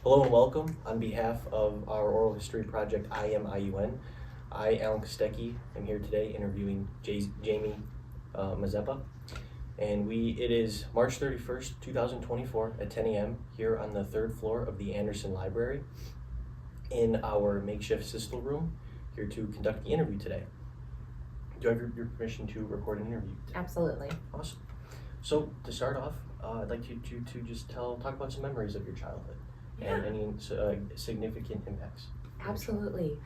Hello and welcome. On behalf of our oral history project, Am IUN, I, Allen Kostecki, am here today interviewing Jamie Mazepa. And it is March 31st, 2024 at 10 a.m. here on the third floor of the Anderson Library in our makeshift system room, here to conduct the interview today. Do I have your permission to record an interview today? Absolutely. Awesome. So to start off, I'd like you to just talk about some memories of your childhood. Yeah. And any significant impacts. Absolutely.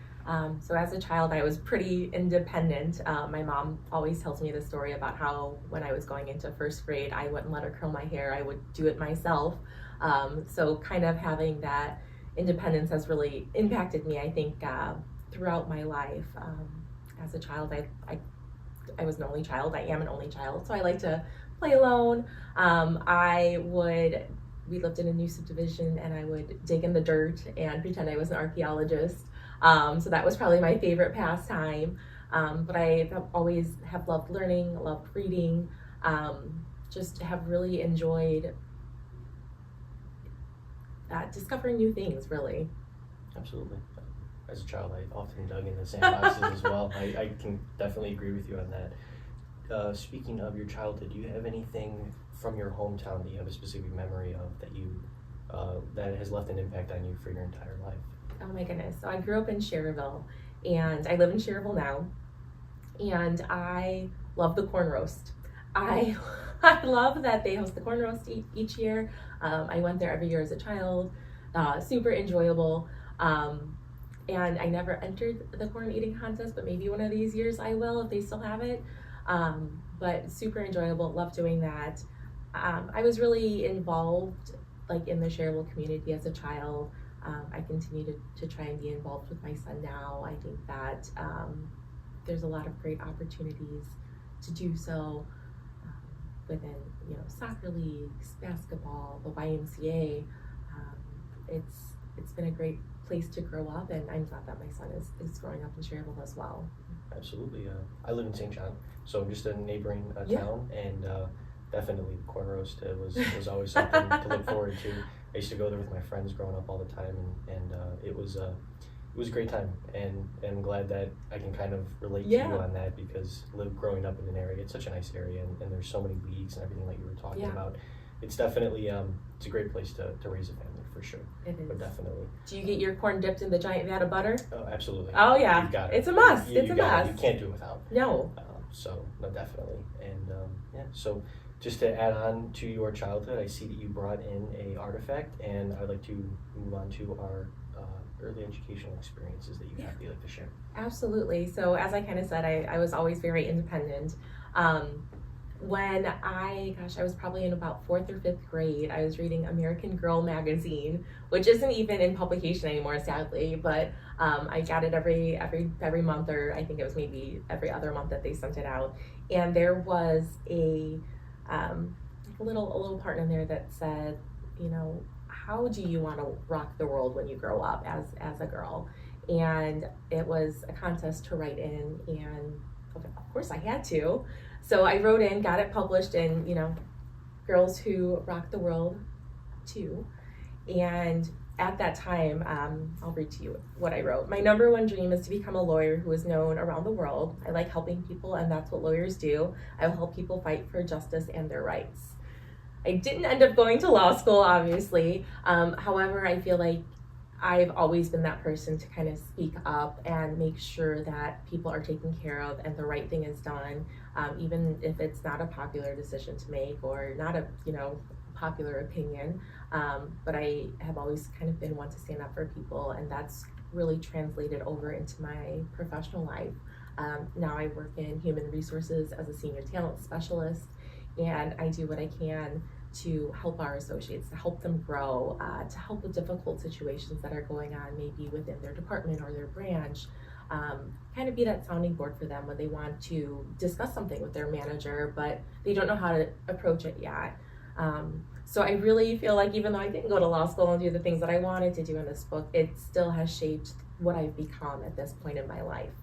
So as a child, I was pretty independent. My mom always tells me the story about how when I was going into first grade, I wouldn't let her curl my hair. I would do it myself. So kind of having that independence has really impacted me, I think, throughout my life. As a child, I was an only child. I am an only child. So I like to play alone. We lived in a new subdivision, and I would dig in the dirt and pretend I was an archaeologist. So that was probably my favorite pastime. But I always have loved learning, loved reading, just have really enjoyed discovering new things, really. Absolutely. As a child, I often dug in the sandboxes as well. I can definitely agree with you on that. Speaking of your childhood, do you have anything from your hometown that you have a specific memory of that has left an impact on you for your entire life? Oh my goodness. So I grew up in Schererville, and I live in Schererville now, and I love the corn roast. I love that they host the corn roast each year. I went there every year as a child. Super enjoyable. And I never entered the corn eating contest, but maybe one of these years I will if they still have it. But super enjoyable, love doing that. I was really involved in the Schererville community as a child. I continue to try and be involved with my son now. I think that there's a lot of great opportunities to do so within soccer leagues, basketball, the YMCA. It's been a great place to grow up, and I'm glad that my son is growing up in Schererville as well. Absolutely. I live in St. John, so just a neighboring town, and definitely the corn roast was always something to look forward to. I used to go there with my friends growing up all the time, and it was a great time, and I'm glad that I can kind of relate to you on that, because growing up in an area, it's such a nice area, and there's so many leagues and everything like you were talking about. It's definitely it's a great place to raise a family, for sure. It is. But definitely. Do you get your corn dipped in the giant vat of butter? Oh, absolutely. Oh yeah, You've got it. It's a must. It's a must. You can't do it without. No. So no, definitely, and so just to add on to your childhood, I see that you brought in a artifact, and I'd like to move on to our early educational experiences that you have that you'd like to share. Absolutely. So as I kind of said, I was always very independent. When I was probably in about 4th or 5th grade, I was reading American Girl magazine, which isn't even in publication anymore, sadly, but I got it every month, or I think it was maybe every other month that they sent it out. And there was a little part in there that said, how do you want to rock the world when you grow up as a girl? And it was a contest to write in, and of course I had to. So I wrote in, got it published in, Girls Who Rock the World 2. And at that time, I'll read to you what I wrote. My number one dream is to become a lawyer who is known around the world. I like helping people, and that's what lawyers do. I will help people fight for justice and their rights. I didn't end up going to law school, obviously. However, I feel like I've always been that person to kind of speak up and make sure that people are taken care of and the right thing is done, even if it's not a popular decision to make or not a popular opinion. But I have always kind of been one to stand up for people, and that's really translated over into my professional life. Now I work in human resources as a senior talent specialist, and I do what I can to help our associates, to help them grow, to help with difficult situations that are going on maybe within their department or their branch, kind of be that sounding board for them when they want to discuss something with their manager, but they don't know how to approach it yet. So I really feel like even though I didn't go to law school and do the things that I wanted to do in this book, it still has shaped what I've become at this point in my life.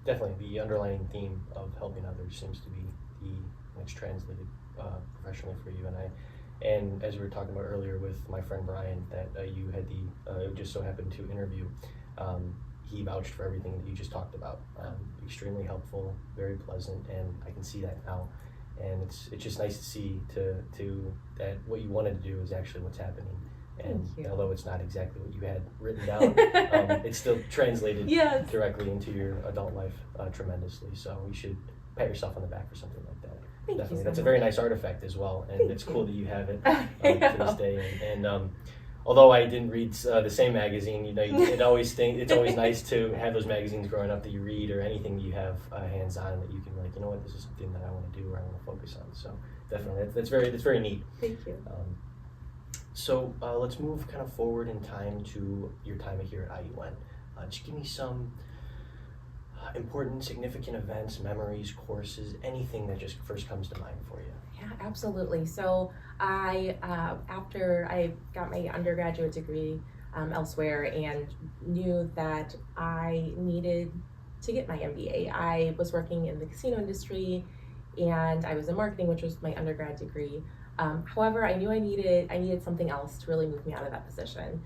Definitely, the underlying theme of helping others seems to be what's translated professionally for you, and And as we were talking about earlier with my friend Brian, that you had the just so happened to interview, he vouched for everything that you just talked about. Extremely helpful, very pleasant, and I can see that now. And it's just nice to see that what you wanted to do is actually what's happening. And although it's not exactly what you had written down, it's still translated directly into your adult life tremendously. So you should pat yourself on the back for something like that. Definitely, that's a very nice artifact as well, and it's cool that you have it to this day. And although I didn't read the same magazine, it's always nice to have those magazines growing up that you read, or anything you have hands on that you can like, this is something that I want to do or I want to focus on. So definitely, that's very neat. Thank you. So let's move kind of forward in time to your time here at IUN. Just give me some important, significant events, memories, courses, anything that just first comes to mind for you. Yeah, absolutely. So after I got my undergraduate degree elsewhere and knew that I needed to get my MBA, I was working in the casino industry and I was in marketing, which was my undergrad degree. However, I knew I needed something else to really move me out of that position,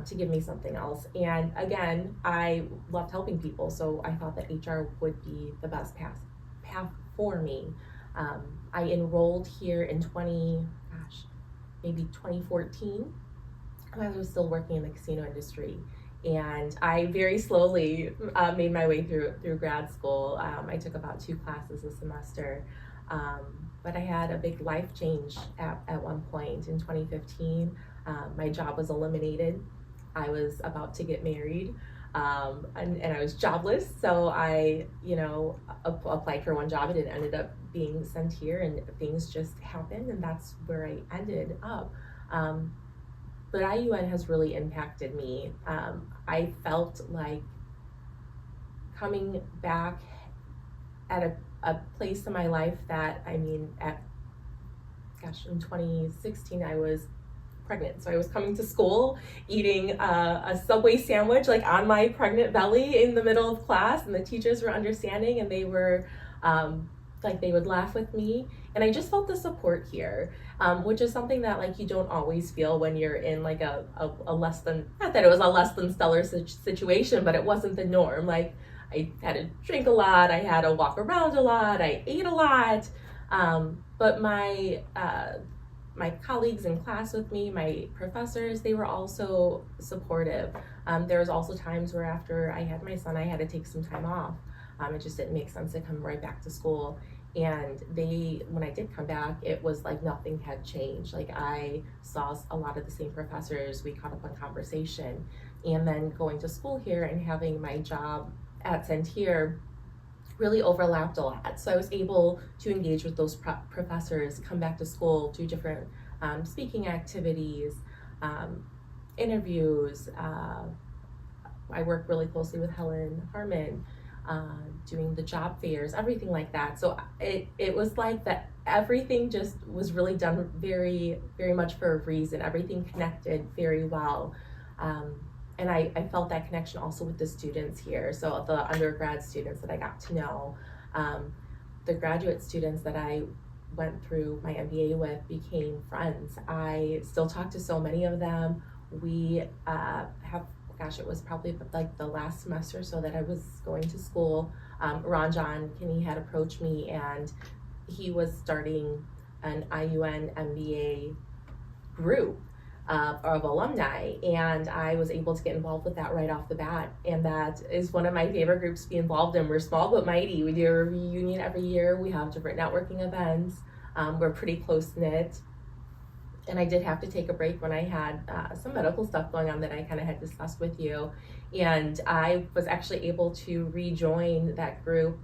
to give me something else. And again, I loved helping people, so I thought that HR would be the best path for me. I enrolled here in 2014. I was still working in the casino industry, and I very slowly made my way through grad school. I took about 2 classes a semester. But I had a big life change at one point in 2015. My job was eliminated. I was about to get married, and I was jobless. So I, applied for one job and it ended up being Centier, and things just happened, and that's where I ended up. But IUN has really impacted me. I felt like coming back at a place in my life that, in 2016 I was pregnant. So I was coming to school eating a Subway sandwich on my pregnant belly in the middle of class, and the teachers were understanding, and they were they would laugh with me, and I just felt the support here, which is something that you don't always feel when you're in a less than, not that it was a less than stellar situation, but it wasn't the norm. I had to drink a lot, I had to walk around a lot, I ate a lot, but my colleagues in class with me, my professors, they were also supportive. There was also times where after I had my son, I had to take some time off. It just didn't make sense to come right back to school. And when I did come back, it was like nothing had changed. I saw a lot of the same professors, we caught up on conversation. And then going to school here and having my job at Centier really overlapped a lot. So I was able to engage with those professors, come back to school, do different speaking activities, interviews. I work really closely with Helen Harmon, doing the job fairs, everything like that. So it was like that everything just was really done very, very much for a reason. Everything connected very well. And I felt that connection also with the students here. So the undergrad students that I got to know, the graduate students that I went through my MBA with became friends. I still talk to so many of them. We it was probably the last semester so that I was going to school. Ron John Kinney had approached me, and he was starting an IUN MBA group of alumni, and I was able to get involved with that right off the bat, and that is one of my favorite groups to be involved in. We're small but mighty. We do a reunion every year. We have different networking events. We're pretty close-knit, and I did have to take a break when I had some medical stuff going on that I kind of had discussed with you, and I was actually able to rejoin that group.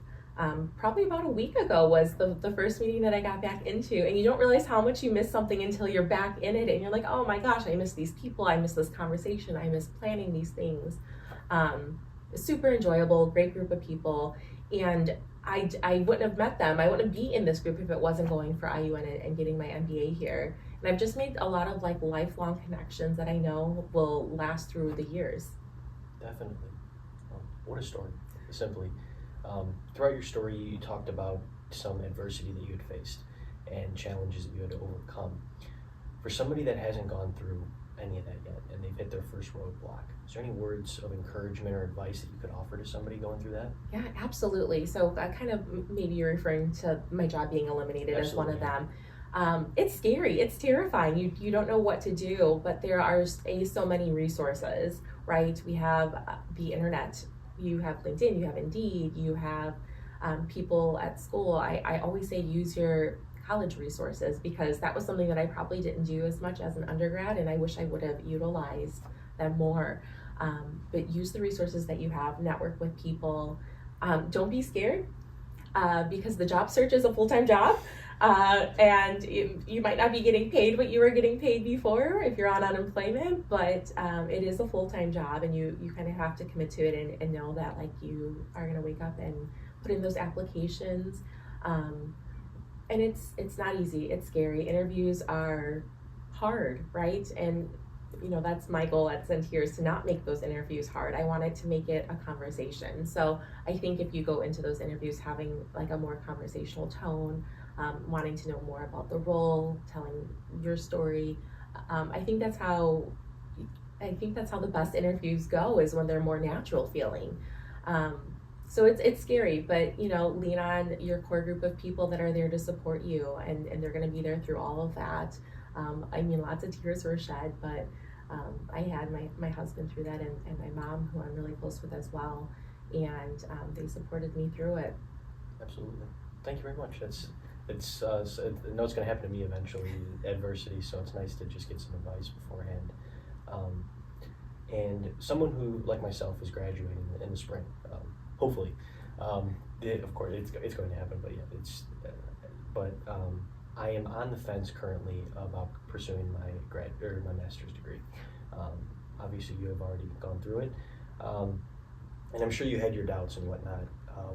Probably about a week ago was the first meeting that I got back into, and you don't realize how much you miss something until you're back in it, and you're like, oh my gosh, I miss these people, I miss this conversation, I miss planning these things. Super enjoyable, great group of people, and I wouldn't have met them, I wouldn't be in this group if it wasn't going for IUN and getting my MBA here. And I've just made a lot of lifelong connections that I know will last through the years. Definitely. What a story, simply. Throughout your story, you talked about some adversity that you had faced and challenges that you had to overcome. For somebody that hasn't gone through any of that yet and they've hit their first roadblock, is there any words of encouragement or advice that you could offer to somebody going through that? Yeah, absolutely. So I kind of, maybe you're referring to my job being eliminated as one of them. It's scary. It's terrifying. You don't know what to do, but there are so many resources, right? We have the internet. You have LinkedIn, you have Indeed, you have people at school. I always say use your college resources, because that was something that I probably didn't do as much as an undergrad, and I wish I would have utilized them more. But use the resources that you have, network with people. Don't be scared, because the job search is a full-time job, and you might not be getting paid what you were getting paid before if you're on unemployment, but it is a full-time job, and you kind of have to commit to it and know that like you are going to wake up and put in those applications. And it's not easy. It's scary. Interviews are hard, right? And that's my goal at Centier, is to not make those interviews hard. I wanted to make it a conversation. So I think if you go into those interviews having like a more conversational tone, wanting to know more about the role, telling your story, I think that's how the best interviews go, is when they're more natural feeling. So it's scary, but lean on your core group of people that are there to support you, and they're going to be there through all of that. Lots of tears were shed, but I had my husband through that, and my mom, who I'm really close with as well, and they supported me through it. Absolutely. Thank you very much. I know it's going to happen to me eventually, adversity, so it's nice to just get some advice beforehand. And someone who, like myself, is graduating in the spring, hopefully. Of course, it's going to happen, but yeah, I am on the fence currently about pursuing my master's degree. Obviously, you have already gone through it, and I'm sure you had your doubts and whatnot.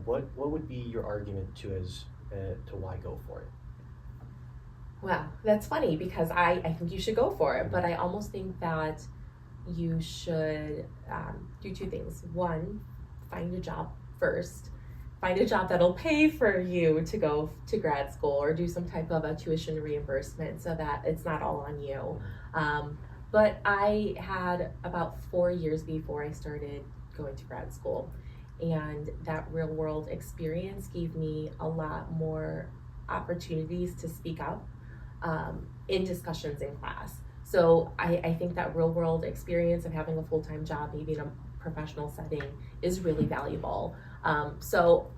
What would be your argument to why go for it? Well, that's funny, because I think you should go for it, but I almost think that you should do two things. One, find a job first. Find a job that'll pay for you to go to grad school, or do some type of a tuition reimbursement, so that it's not all on you. But I had about 4 years before I started going to grad school, and that real world experience gave me a lot more opportunities to speak up in discussions in class. So I think that real world experience of having a full-time job, maybe in a professional setting, is really valuable. So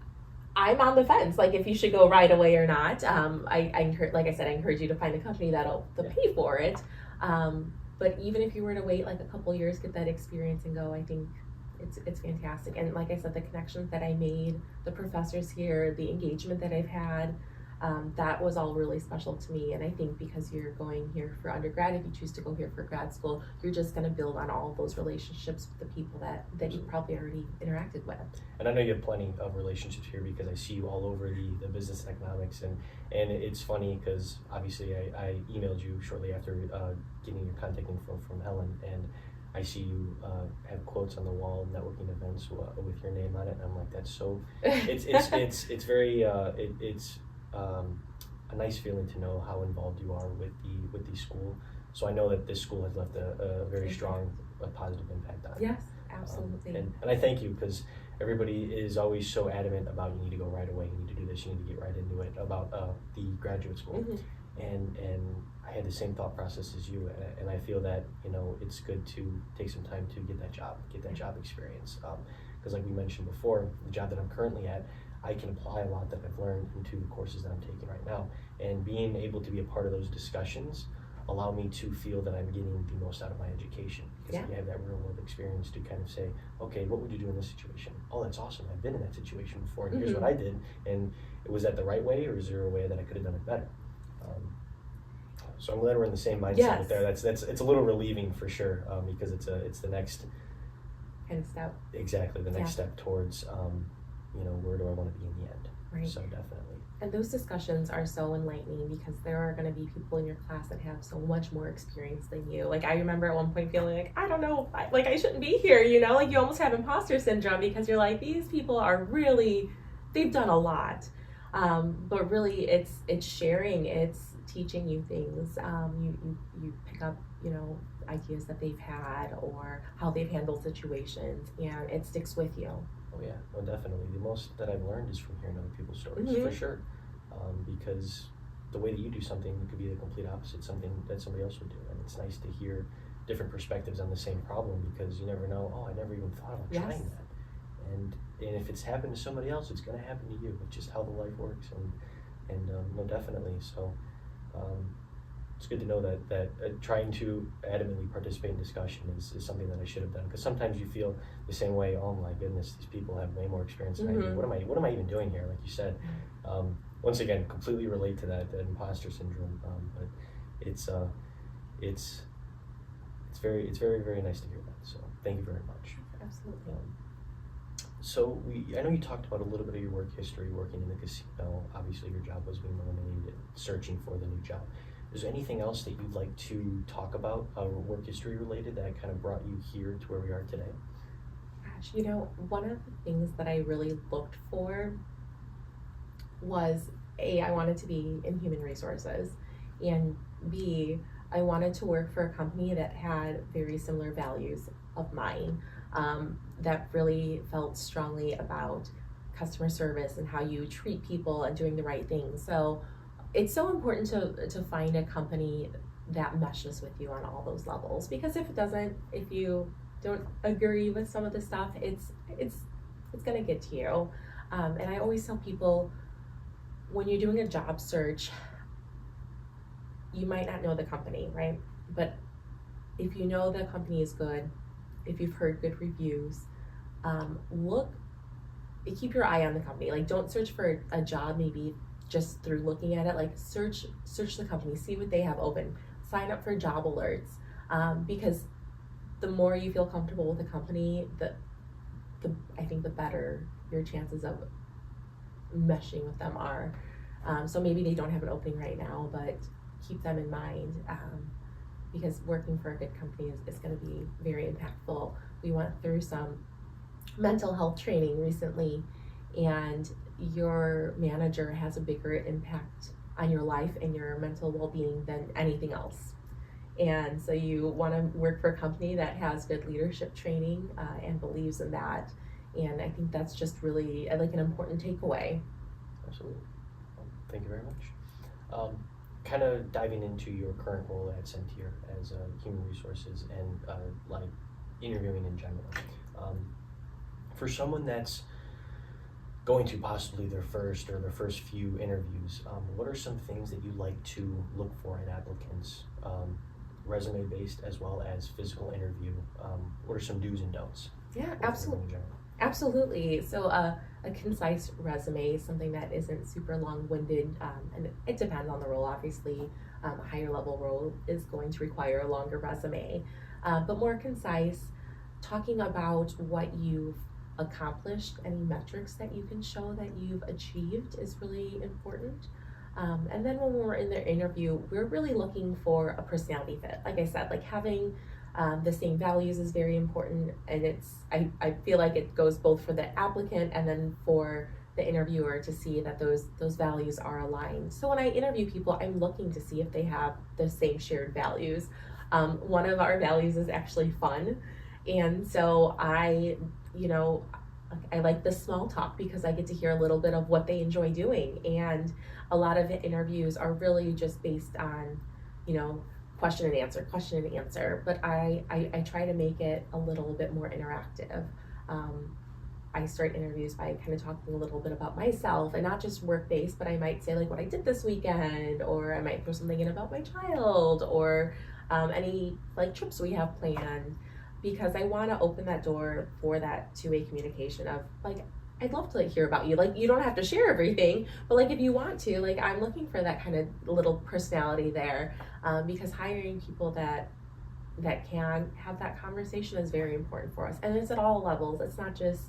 I'm on the fence, like if you should go right away or not. I encourage you to find a company that'll pay for it. But even if you were to wait like a couple years, get that experience and go, I think it's fantastic. And like I said, the connections that I made, the professors here, the engagement that I've had, that was all really special to me. And I think because you're going here for undergrad, if you choose to go here for grad school, you're just going to build on all of those relationships with the people that you probably already interacted with. And I know you have plenty of relationships here, because I see you all over the business and economics, and it's funny because obviously I emailed you shortly after getting your contact info from Ellen, and I see you have quotes on the wall, networking events with your name on it, and I'm like, that's so. It's very it's a nice feeling to know how involved you are with the school. So I know that this school has left a very strong, positive impact on you. Yes, absolutely. And I thank you, because everybody is always so adamant about you need to go right away, you need to do this, you need to get right into it, about the graduate school. Mm-hmm. And I had the same thought process as you, and I feel that it's good to take some time to get that job experience, because like we mentioned before, the job that I'm currently at, I can apply a lot that I've learned into the courses that I'm taking right now, and being able to be a part of those discussions allow me to feel that I'm getting the most out of my education, because you have that real world experience to kind of say, okay, what would you do in this situation? Oh, that's awesome, I've been in that situation before, and here's what I did, and was that the right way, or is there a way that I could have done it better? So I'm glad we're in the same mindset with there. That's it's a little relieving for sure, because it's the next kind of step. Exactly, the next step towards where do I want to be in the end? Right. So definitely. And those discussions are so enlightening, because there are going to be people in your class that have so much more experience than you. Like I remember at one point feeling like, I don't know, I shouldn't be here, like you almost have imposter syndrome, because you're like, these people are really, they've done a lot. But really it's sharing, it's teaching you things. You pick up, ideas that they've had or how they've handled situations, and it sticks with you. Oh yeah, no, definitely. The most that I've learned is from hearing other people's stories, for sure. Because the way that you do something could be the complete opposite, something that somebody else would do, and it's nice to hear different perspectives on the same problem, because you never know, I never even thought about trying that. And if it's happened to somebody else, it's going to happen to you. It's just how the life works, and no, definitely. So it's good to know that trying to adamantly participate in discussion is something that I should have done, because sometimes you feel the same way. Oh my goodness, these people have way more experience than I do. What am I even doing here? Like you said, once again, completely relate to that imposter syndrome. But it's very, very nice to hear that. So thank you very much. Absolutely. So I know you talked about a little bit of your work history working in the casino. Obviously, your job was being eliminated, searching for the new job. Is there anything else that you'd like to talk about, work history related, that kind of brought you here to where we are today? Gosh, one of the things that I really looked for was A, I wanted to be in human resources, and B, I wanted to work for a company that had very similar values of mine, that really felt strongly about customer service and how you treat people and doing the right thing. So it's so important to find a company that meshes with you on all those levels, because if you don't agree with some of the stuff, it's gonna get to you. And I always tell people, when you're doing a job search, you might not know the company, right? But if you know the company is good, if you've heard good reviews, keep your eye on the company. Like, don't search for a job maybe just through looking at it. Like, search the company, see what they have open, sign up for job alerts, because the more you feel comfortable with the company, I think the better your chances of meshing with them are. So maybe they don't have an opening right now, but keep them in mind, because working for a good company is going to be very impactful. We went through some mental health training recently, and your manager has a bigger impact on your life and your mental well-being than anything else. And so you want to work for a company that has good leadership training and believes in that. And I think that's just really like an important takeaway. Absolutely. Thank you very much. Kind of diving into your current role at Centier as human resources and like interviewing in general. For someone that's going to possibly their first few interviews, what are some things that you like to look for in applicants, resume based as well as physical interview? What are some do's and don'ts? Yeah, absolutely. So a concise resume, something that isn't super long-winded, and it depends on the role, obviously. A higher level role is going to require a longer resume, but more concise, talking about what you've accomplished, any metrics that you can show that you've achieved is really important. And then when we're in the interview, we're really looking for a personality fit. Like I said, like having the same values is very important, and I feel like it goes both for the applicant and then for the interviewer to see that those values are aligned. So when I interview people, I'm looking to see if they have the same shared values. One of our values is actually fun, and so I like the small talk because I get to hear a little bit of what they enjoy doing, and a lot of the interviews are really just based on, question and answer, but I try to make it a little bit more interactive. I start interviews by kind of talking a little bit about myself, and not just work-based, but I might say like what I did this weekend, or I might throw something in about my child, or any like trips we have planned, because I want to open that door for that two-way communication of like, I'd love to hear about you. Like, you don't have to share everything, but like if you want to, like I'm looking for that kind of little personality there, because hiring people that can have that conversation is very important for us. And it's at all levels. It's not just,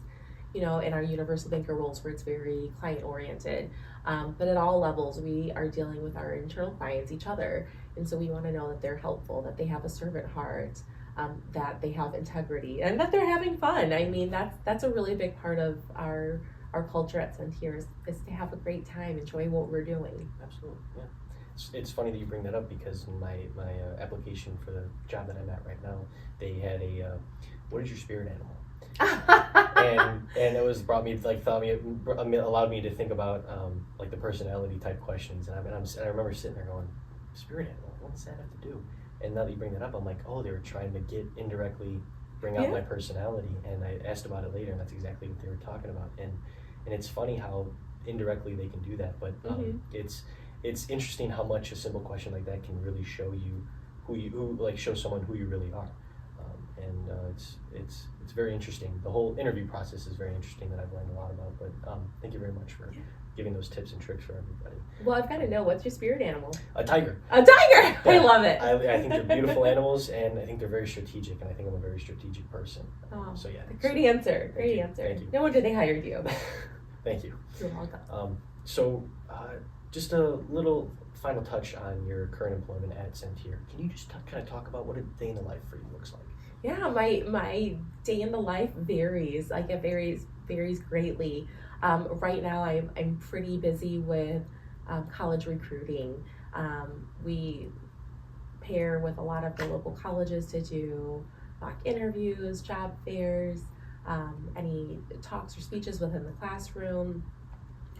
in our universal banker roles where it's very client oriented, but at all levels we are dealing with our internal clients, each other. And so we want to know that they're helpful, that they have a servant heart, that they have integrity, and that they're having fun. I mean, that's a really big part of our culture at Centier is to have a great time, enjoy what we're doing. Absolutely, yeah. it's funny that you bring that up, because in my application for the job that I'm at right now, they had a what is your spirit animal? and it was allowed me to think about like the personality type questions, and I remember sitting there going, spirit animal, what does that have to do? And now that you bring that up, I'm like, oh, they were trying to indirectly bring out my personality, and I asked about it later, and that's exactly what they were talking about. And it's funny how indirectly they can do that, but it's interesting how much a simple question like that can really show you show someone who you really are. And it's very interesting. The whole interview process is very interesting that I've learned a lot about. But thank you very much for giving those tips and tricks for everybody. Well, I've got to know, what's your spirit animal? A tiger. A tiger! Yeah. I love it. I think they're beautiful animals, and I think they're very strategic, and I think I'm a very strategic person. Oh, so yeah. Great answer. Great answer. Thank you. No wonder they hired you. Thank you. You're welcome. So just a little final touch on your current employment at Centier. Can you just kind of talk about what a day in the life for you looks like? Yeah, my day in the life varies. Like, it varies greatly. Right now, I'm pretty busy with college recruiting. We pair with a lot of the local colleges to do mock interviews, job fairs, any talks or speeches within the classroom,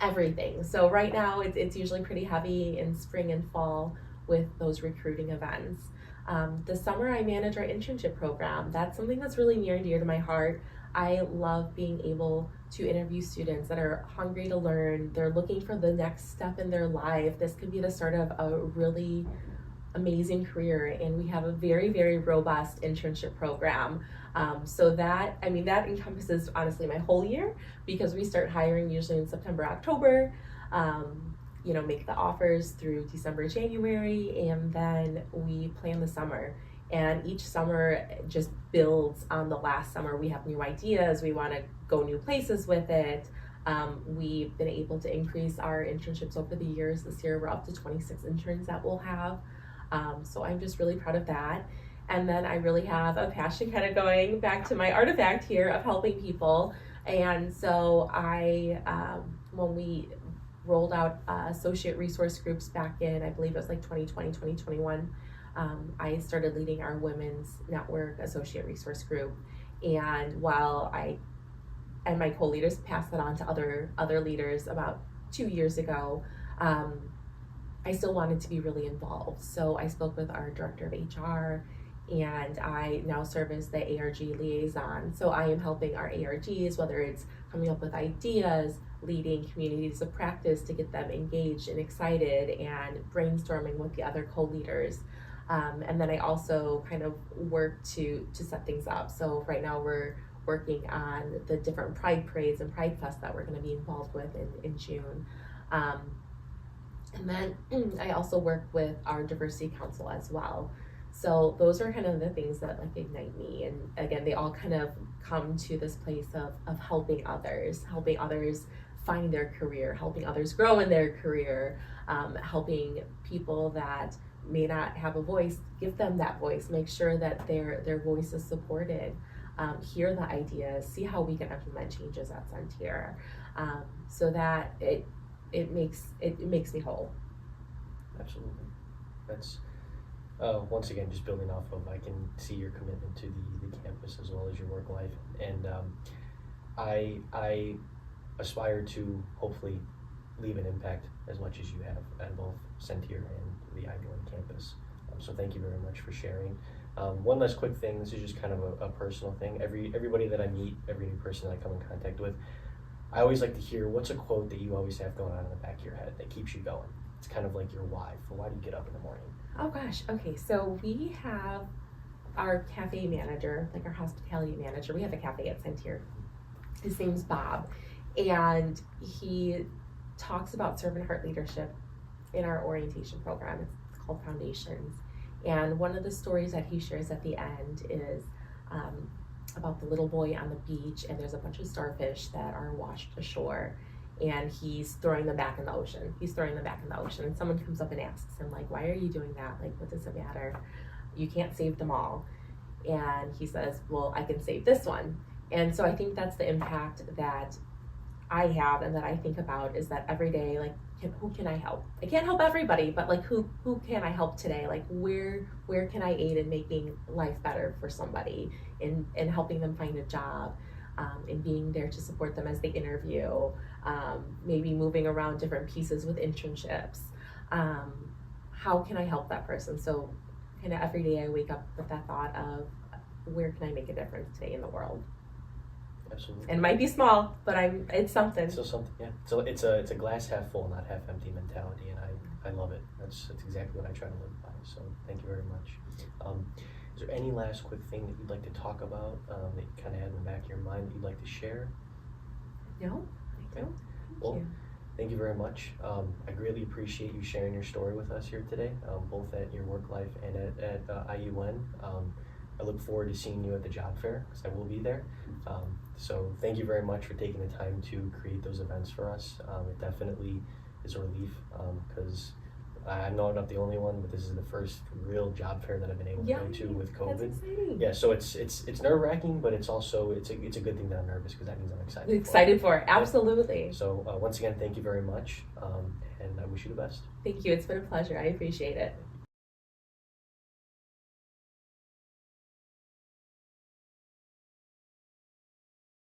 everything. So right now, it's usually pretty heavy in spring and fall with those recruiting events. This summer, I manage our internship program. That's something that's really near and dear to my heart. I love being able to interview students that are hungry to learn. They're looking for the next step in their life. This could be the start of a really amazing career, and we have a very, very robust internship program. So that encompasses, honestly, my whole year, because we start hiring usually in September, October. Make the offers through December, January, and then we plan the summer. And each summer just builds on the last summer. We have new ideas. We want to go new places with it. We've been able to increase our internships over the years. This year, we're up to 26 interns that we'll have. So I'm just really proud of that. And then I really have a passion, kind of going back to my artifact here, of helping people. And so when we rolled out associate resource groups back in, I believe it was like 2020, 2021, I started leading our women's network associate resource group. And while I and my co-leaders passed that on to other leaders about 2 years ago, I still wanted to be really involved. So I spoke with our director of HR, and I now serve as the ARG liaison. So I am helping our ARGs, whether it's coming up with ideas, leading communities of practice to get them engaged and excited, and brainstorming with the other co-leaders. And then I also kind of work to set things up. So right now we're working on the different Pride parades and Pride Fest that we're going to be involved with in June. And then I also work with our diversity council as well. So those are kind of the things that like ignite me. And again, they all kind of come to this place of helping others find their career, helping others grow in their career, helping people that may not have a voice, give them that voice, make sure that their voice is supported, hear the ideas, see how we can implement changes at Centier, so that it makes me whole. Absolutely. That's once again, just building off of, I can see your commitment to the campus as well as your work life, and I aspire to hopefully leave an impact as much as you have at both Centier and the IUN campus. So thank you very much for sharing. One last quick thing, this is just kind of a personal thing. Everybody that I meet, every new person that I come in contact with, I always like to hear, what's a quote that you always have going on in the back of your head that keeps you going? It's kind of like your why. Why do you get up in the morning? Oh gosh, okay, so we have our cafe manager, like our hospitality manager. We have a cafe at Centier. His name's Bob, and he talks about servant heart leadership in our orientation program. It's called Foundations. And one of the stories that he shares at the end is about the little boy on the beach, and there's a bunch of starfish that are washed ashore, and he's throwing them back in the ocean. And someone comes up and asks him, like, why are you doing that? Like, what does it matter? You can't save them all. And he says, well, I can save this one. And so I think that's the impact that I have and that I think about, is that every day, like, who can I help? I can't help everybody, but like who can I help today? Like where can I aid in making life better for somebody, in helping them find a job, and being there to support them as they interview, maybe moving around different pieces with internships. How can I help that person? So kind of every day I wake up with that thought of where can I make a difference today in the world? Absolutely. And it might be small, but it's something. So something, yeah. So it's a glass half full, not half empty mentality, and I love it. That's exactly what I try to live by. So thank you very much. Is there any last quick thing that you'd like to talk about, that you kind of had in the back of your mind that you'd like to share? No, I don't. Well, thank you very much. I greatly appreciate you sharing your story with us here today, both at your work life and at IUN. I look forward to seeing you at the job fair, because I will be there. So thank you very much for taking the time to create those events for us. It definitely is a relief, because I know I'm not the only one, but this is the first real job fair that I've been able to go to with COVID. That's exciting. Yeah, so it's nerve-wracking, but it's also it's a good thing that I'm nervous, because that means I'm excited. Excited for it, absolutely. So once again, thank you very much, and I wish you the best. Thank you. It's been a pleasure. I appreciate it.